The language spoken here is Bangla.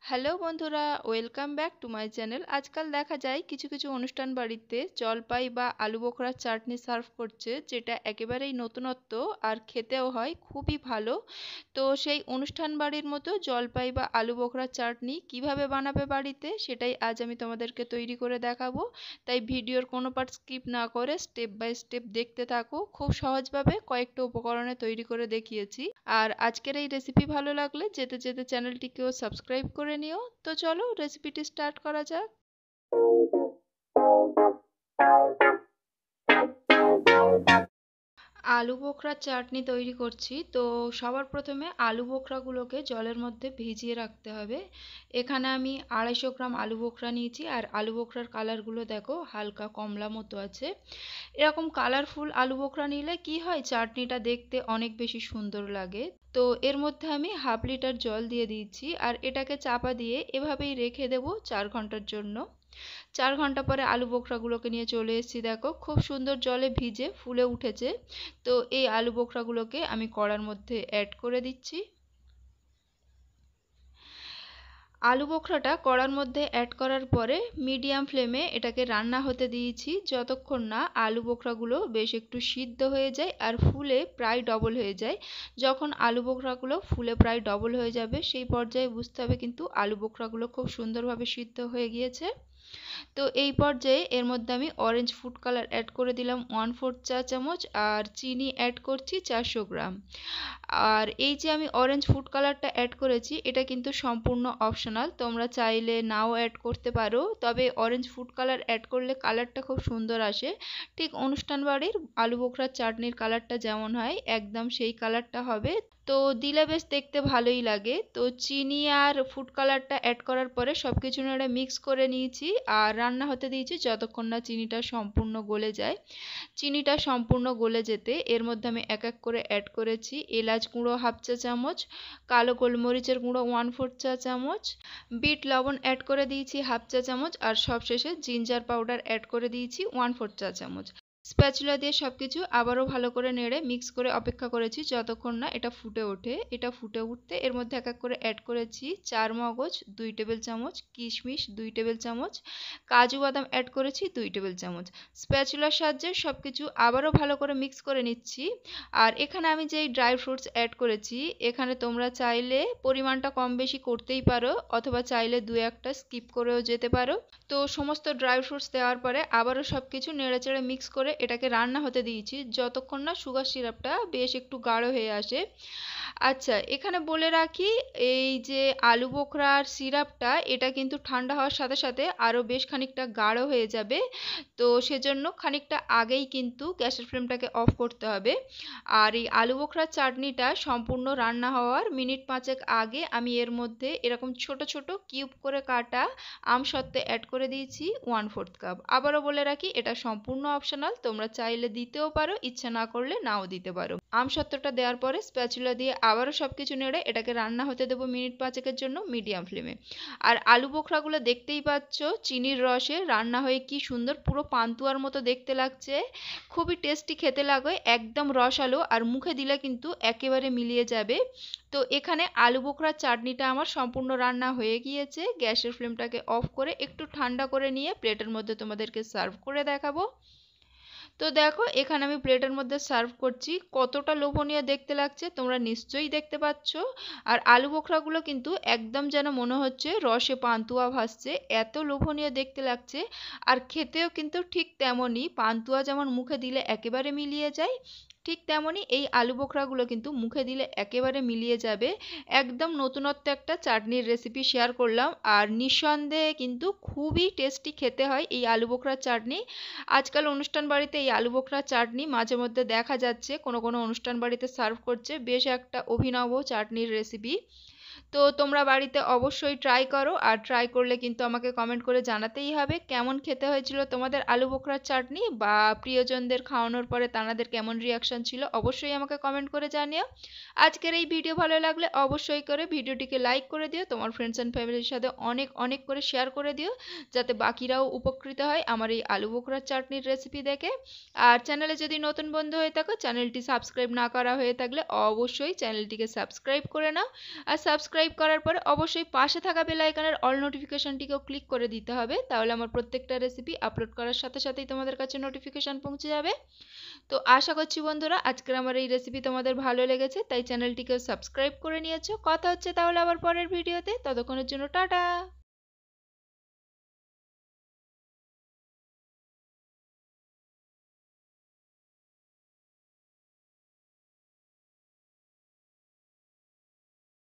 হ্যালো বন্ধুরা, welcome back to my channel. আজকাল দেখা যায় কিছু কিছু অনুষ্ঠান বাড়িতে জলপাই বা আলু বোখরার চাটনি সার্ভ করছে, যেটা একেবারেই নতুনত্ব আর খেতেও হয় খুবই ভালো। তো সেই অনুষ্ঠান বাড়ির মতো জলপাই বা আলু বোখরার চাটনি কিভাবে বানাবে বাড়িতে, সেটাই আজ আমি তোমাদেরকে তৈরি করে দেখাবো। তাই ভিডিওর কোনো পার্ট স্কিপ না করে স্টেপ বাই স্টেপ দেখতে থাকো। খুব সহজভাবে কয়েকটা উপকরণে তৈরি করে দেখিয়েছি। আর আজকের এই রেসিপি ভালো লাগলে যেতে যেতে চ্যানেলটিকেও সাবস্ক্রাইব করে নিও। তো চলো রেসিপিটি স্টার্ট করা যাক। আলু বোখরার চাটনি তৈরি করছি। তো সবার প্রথমে আলু বোখরাগুলোকে জলের মধ্যে ভিজিয়ে রাখতে হবে। এখানে আমি 250 গ্রাম আলু বোখরা নিয়েছি, আর আলু বোখরার কালারগুলো দেখো হালকা কমলা মতো আছে। এরকম কালারফুল আলু বোখরা নিলে কি হয়, চাটনিটা দেখতে অনেক বেশি সুন্দর লাগে। তো এর মধ্যে আমি হাফ লিটার জল দিয়ে দিয়েছি, আর এটাকে চাপা দিয়ে এভাবেই রেখে দেবো 4 ঘন্টার জন্য। 4 ঘন্টা পরে আলু বোখরাগুলোকে নিয়ে চলে এসেছি, দেখো খুব সুন্দর জলে ভিজে ফুলে উঠেছে। তো এই আলু বোখরাগুলোকে আমি কড়ার মধ্যে অ্যাড করে দিচ্ছি। আলু বোখরাটা কড়ার মধ্যে অ্যাড করার পরে মিডিয়াম ফ্লেমে এটাকে রান্না হতে দিয়েছি, যতক্ষণ না আলু বোখরাগুলো বেশ একটু সিদ্ধ হয়ে যায় আর ফুলে প্রায় ডবল হয়ে যায়। যখন আলু বোখরাগুলো ফুলে প্রায় ডবল হয়ে যাবে, সেই পর্যায়ে বুঝতে হবে কিন্তু আলু বোখরাগুলো খুব সুন্দরভাবে সিদ্ধ হয়ে গিয়েছে। তো এই পর্যায়ে এর মধ্যে আমি অরেঞ্জ ফুড কালার অ্যাড করে দিলাম 1/4 চা চামচ, আর চিনি অ্যাড করছি 400 গ্রাম। আর এই যে আমি অরেঞ্জ ফুড কালারটা অ্যাড করেছি, এটা কিন্তু সম্পূর্ণ অপশনাল, তোমরা চাইলে নাও অ্যাড করতে পারো। তবে অরেঞ্জ ফুড কালার অ্যাড করলে কালারটা খুব সুন্দর আসে। ঠিক অনুষ্ঠান বাড়ির আলু বোখরার চাটনির কালারটা যেমন হয় একদম সেই কালারটা হবে। তো দিলে বেশ দেখতে ভালোই লাগে। তো চিনি আর ফুড কালারটা অ্যাড করার পরে সব কিছু নেড়ে মিক্স করে নিয়েছি, আর রান্না হতে দিয়েছি যতক্ষণ না চিনিটা সম্পূর্ণ গলে যায়। চিনিটা সম্পূর্ণ গলে যেতে এর মধ্যে আমি এক এক করে অ্যাড করেছি এলাচ গুঁড়ো হাফ চা চামচ, কালো গোলমরিচের গুঁড়ো 1/4 চা চামচ, বিট লবণ অ্যাড করে দিয়েছি হাফ চা চামচ, আর সবশেষে জিঞ্জার পাউডার অ্যাড করে দিয়েছি 1/4 চা চামচ। স্প্যাচুলা দিয়ে সবকিছু আবারও ভালো করে নেড়ে মিক্স করে অপেক্ষা করেছি যতক্ষণ না এটা ফুটে ওঠে। এটা ফুটে উঠতে এর মধ্যে এক এক করে অ্যাড করেছি চার মগজ 2 টেবিল চামচ, কিশমিশ 2 টেবিল চামচ, কাজু বাদাম অ্যাড করেছি 2 টেবিল চামচ। স্প্যাচুলার সাহায্যে সবকিছু আবারও ভালো করে মিক্স করে নিচ্ছি। আর এখানে আমি যেই ড্রাই ফ্রুটস অ্যাড করেছি, এখানে তোমরা চাইলে পরিমাণটা কম বেশি করতেই পারো, অথবা চাইলে 2-1টা স্কিপ করেও যেতে পারো। তো সমস্ত ড্রাই ফ্রুটস দেওয়ার পরে আবারও সবকিছু নেড়েচেড়ে মিক্স করে এটাকে রান্না হতে দিয়েছি যতক্ষণ না সুগার সিরাপটা বেশ একটু গাঢ় হয়ে আসে। আচ্ছা, এখানে বলে রাখি, এই যে আলু বোখরার সিরাপটা এটা কিন্তু ঠান্ডা হওয়ার সাথে সাথে আরও বেশ খানিকটা গাঢ় হয়ে যাবে। তো সেজন্য খানিকটা আগেই কিন্তু গ্যাসের ফ্লেমটাকে অফ করতে হবে। আর এই আলু বোখরার চাটনিটা সম্পূর্ণ রান্না হওয়ার মিনিট 5 আগে আমি এর মধ্যে এরকম ছোট ছোট কিউব করে কাটা আমসত্ত্ব অ্যাড করে দিয়েছি 1/4 কাপ। আবারও বলে রাখি, এটা সম্পূর্ণ অপশনাল, তোমরা চাইলে দিতেও পারো, ইচ্ছা না করলে নাও দিতে পারো। আমসত্ত্বটা দেওয়ার পরে স্প্যাচুলা দিয়ে আবারও সবকিছু নেড়ে এটাকে রান্না হতে দেবো মিনিট 5 জন্য মিডিয়াম ফ্লেমে। আর আলু বোখরাগুলো দেখতেই পাচ্ছ চিনির রসে রান্না হয়ে কি সুন্দর পুরো পান্তুয়ার মতো দেখতে লাগছে। খুবই টেস্টি খেতে লাগে, একদম রসালো, আর মুখে দিলে কিন্তু একেবারে মিলিয়ে যাবে। তো এখানে আলু বোখরার চাটনিটা আমার সম্পূর্ণ রান্না হয়ে গিয়েছে। গ্যাসের ফ্লেমটাকে অফ করে একটু ঠান্ডা করে নিয়ে প্লেটের মধ্যে তোমাদেরকে সার্ভ করে দেখাবো। তো দেখো এখানে আমি প্লেটের মধ্যে সার্ভ করছি, কতটা লোভনীয় দেখতে লাগছে তোমরা নিশ্চয়ই দেখতে পাচ্ছ। আর আলু বোখরাগুলো কিন্তু একদম যেন মনে হচ্ছে রসে পান্তুয়া ভাসছে, এত লোভনীয় দেখতে লাগছে। আর খেতেও কিন্তু ঠিক তেমনই, পান্তুয়া যেমন মুখে দিলে একেবারে মিলিয়ে যায়, ঠিক তেমনই এই আলু বোখরাগুলো কিন্তু মুখে দিলে একেবারে মিলিয়ে যাবে। একদম নতুনত্ব একটা চাটনির রেসিপি শেয়ার করলাম, আর নিঃসন্দেহে কিন্তু খুবই টেস্টি খেতে হয় এই আলু বোখরার চাটনি। আজকাল অনুষ্ঠান বাড়িতে এই আলু বোখরা চাটনি মাঝে মধ্যে দেখা যাচ্ছে, কোনো কোনো অনুষ্ঠান বাড়িতে সার্ভ করছে, বেশ একটা অভিনব চাটনির রেসিপি। তো তোমরা বাড়িতে অবশ্যই ট্রাই করো, আর ট্রাই করলে কিন্তু আমাকে কমেন্ট করে জানাতেই হবে কেমন খেতে হয়েছিল তোমাদের আলু বোখরার চাটনি, বা প্রিয়জনদের খাওয়ানোর পরে তাদের কেমন রিয়াকশন ছিল অবশ্যই আমাকে কমেন্ট করে জানিও। আজকের এই ভিডিও ভালো লাগলে অবশ্যই করে ভিডিওটিকে লাইক করে দিও, তোমার ফ্রেন্ডস অ্যান্ড ফ্যামিলির সাথে অনেক অনেক করে শেয়ার করে দিও, যাতে বাকিরাও উপকৃত হয় আমার এই আলু বোখরার চাটনির রেসিপি দেখে। আর চ্যানেলে যদি নতুন বন্ধু হয়ে থাকো, চ্যানেলটি সাবস্ক্রাইব না করা হয়ে থাকলে অবশ্যই চ্যানেলটিকে সাবস্ক্রাইব করে নাও। আর সাবস্ক্রাইব সাবস্ক্রাইব করার পরে অবশ্যই পাশে থাকা বেল আইকনের অল নোটিফিকেশনটিকেও ক্লিক করে দিতে হবে, তাহলে আমার প্রত্যেকটা রেসিপি আপলোড করার সাথে সাথেই তোমাদের কাছে নোটিফিকেশন পৌঁছে যাবে। তো আশা করছি বন্ধুরা আজকের আমার এই রেসিপি তোমাদের ভালো লেগেছে, তাই চ্যানেলটিকেও সাবস্ক্রাইব করে নিয়েছো। কথা হচ্ছে তাহলে আবার পরের ভিডিওতে, ততক্ষণের জন্য টাটা।